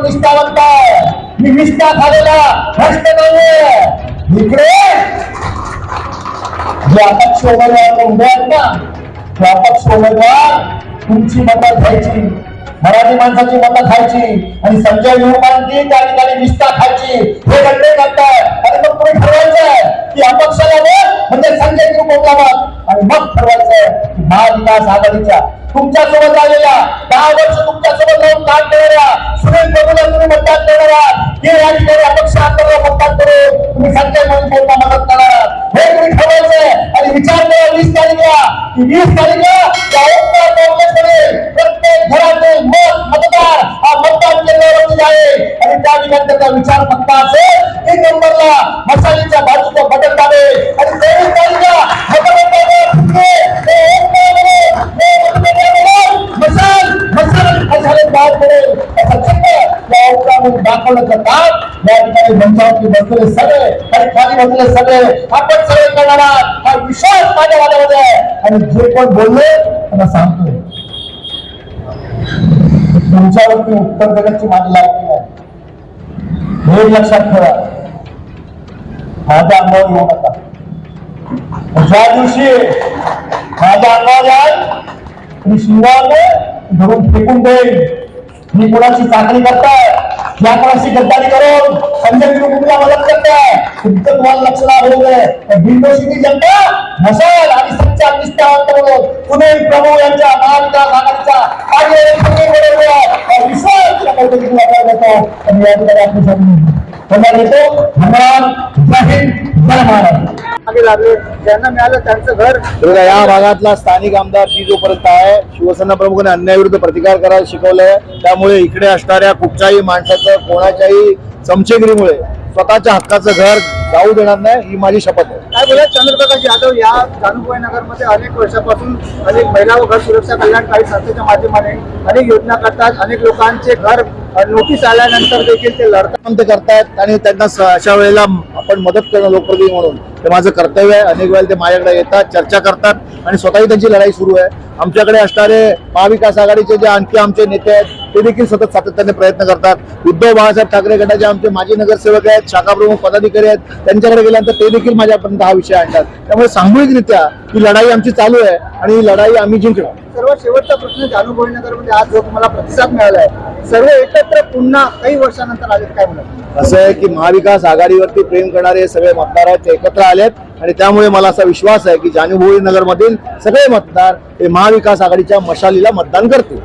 निष्ठावंत आहे, मी निष्ठा झालेला भ्रष्ट नाहीये. इकडे जे अपक्ष उमेदवार उभे आहेत ना, ते अपक्ष उमेदवार तुमची मतं घ्यायची, मराठी माणसाची मतं खायची आणि संजय विरोधांची त्या ठिकाणी निष्ठा खायची, हे गड्डे करताय. आणि मग तुम्ही ठरवायचं की अपक्षाला मत म्हणजे संजय विरोधला मत, आणि मग ठरवायचं की महाविकास आघाडीच्या तुमच्या सोबत आलेल्या 10 वर्ष तुमच्या सोबत राहून काम करणाऱ्या सुनील प्रभूला तुम्ही मतदान देणार आहात, हे या ठिकाणी अपक्ष आंदोलन मतदान करून तुम्ही संजय विरोधला मदत करणार, हे तुम्ही ठरवायचं. आणि विचार करा 20 तारखेला की 20 तारखेला प्रत्येक घराचे मतदार हा मतदान केंद्रावरती जाईल आणि त्या ठिकाणी त्याचा विचार फक्त असेल 3 नंबरला मशालीच्या बाजूचं बटन दाबे आणि 23 तारखेला दाखवण्याचं काम या ठिकाणी मंचावरती बसलेले सगळे आणि खाली बसलेले सगळे आपण सगळे करणार आहात हा विश्वास माझ्या मनामध्ये आहे. आणि जे कोण बोलले त्यांना सांगतोय तुमच्यावरती उत्तर देण्याची माझी लायकी नाही, हे लक्षात ठेवा. माझ्या अंगावर येऊ नका. ज्या दिवशी माझ्या अंगावर याल मी शिवाने धरून फेकून देईल. मी कोणाची चाकरी करताय, या कोणाशी गद्दारी करून संजय विरोधीला मदत करताय, तुमचं तुम्हाला लक्षात आलं. बिनदोषी जनता मशाल आणि सच्चा निष्ठावंत म्हणून सुनील प्रभू यांच्या महाविकास आघाडीचा विश्वास या ठिकाणी आपली देतो. धन्यवाद. जय हिंद, जय महाराष्ट्र. ज्यांना मिळालं त्यांचं घर. या भागातला स्थानिक आमदार जी जोपर्यंत आहे, शिवसेना प्रमुखांनी अन्यायाविरुद्ध प्रतिकार करायला शिकवलंय. त्यामुळे इकडे असणाऱ्या कुठच्याही माणसाचं कोणाच्याही चमचेगिरीमुळे स्वतःच्या हक्काचं घर जाऊ देणार नाही, ही माझी शपथ आहे. काय बोलत चंद्रप्रकाश यादव या जानूभाई नगरमध्ये अनेक वर्षापासून अनेक महिला व घर सुरक्षा कल्याणकारी संस्थेच्या माध्यमाने अनेक योजना करतात. अनेक लोकांचे घर नोटीस आल्यानंतर देखील ते लढतात करतायत आणि त्यांना अशा वेळेला आपण मदत करणं लोकप्रतिनिधी म्हणून ते माझं कर्तव्य आहे. अनेक वेळेला ते माझ्याकडे येतात, चर्चा करतात आणि स्वतःही त्यांची लढाई सुरू आहे. आमच्याकडे असणारे महाविकास आघाडीचे जे आणखी आमचे नेते आहेत ते देखील सतत सातत्याने प्रयत्न करतात. उद्धव बाळासाहेब ठाकरे गटाचे आमचे माजी नगरसेवक आहेत, शाखा प्रमुख पदाधिकारी आहेत, त्यांच्याकडे गेल्यानंतर ते देखील माझ्यापर्यंत हा विषय आणतात. त्यामुळे सामूहिकरित्या ही लढाई आमची चालू आहे आणि ही लढाई आम्ही जिंकणार. सर्वात शेवटचा प्रश्न, जानूभाई नगरमध्ये आज जो तुम्हाला प्रतिसाद मिळाला आहे, सर्व एकत्र पुन्हा काही वर्षानंतर आले, काय म्हणतात? असं आहे की महाविकास आघाडीवरती प्रेम करणारे सगळे मतदार आहेत ते एकत्र आलेत आणि त्यामुळे मला असा विश्वास आहे की जानूभाई नगर मधील सगळे मतदार हे महाविकास आघाडीच्या मशालीला मतदान करतील.